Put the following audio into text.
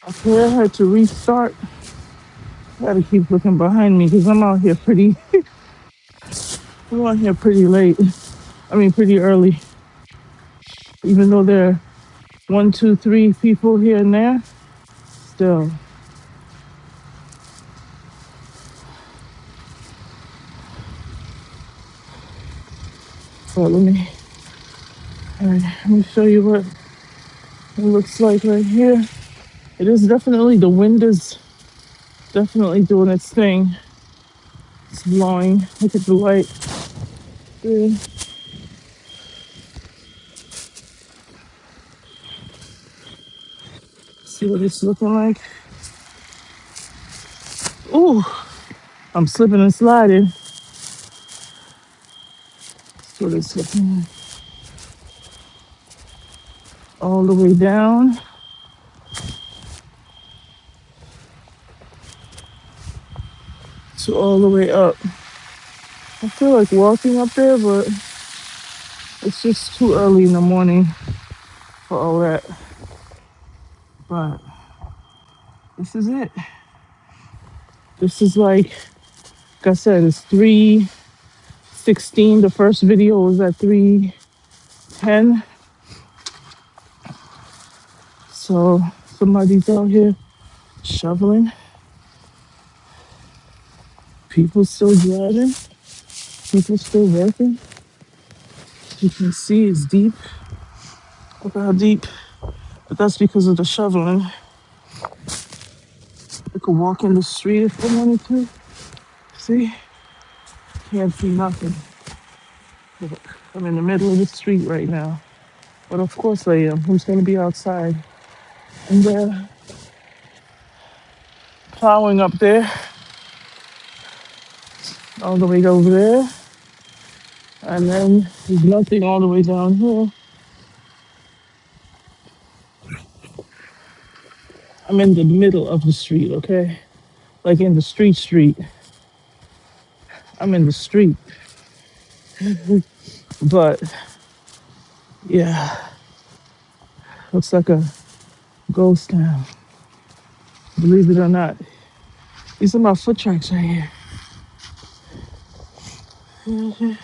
Okay, I had to restart. Gotta keep looking behind me because I'm out here pretty late. I mean, pretty early. Even though there are one, two, three people here and there, still. So let me show you what it looks like right here. It is definitely, the wind is definitely doing its thing. It's blowing. Look at the light. Yeah. See what it's looking like. Ooh, I'm slipping and sliding. That's what it's looking like. All the way down to all the way up. I feel like walking up there, but it's just too early in the morning for all that. But this is it. This is like I said, it's 3:16. The first video was at 3:10. So somebody's out here shoveling. People still driving. People still working. You can see it's deep. Look how deep. But that's because of the shoveling. I could walk in the street if I wanted to. See? Can't see nothing. Look, I'm in the middle of the street right now. But of course I am. Who's going to be outside? And they're plowing up there, all the way over there. And then there's nothing all the way down here. I'm in the middle of the street, okay? Like in the street. I'm in the street. But yeah, looks like a ghost town. Believe it or not. These are my foot tracks right here.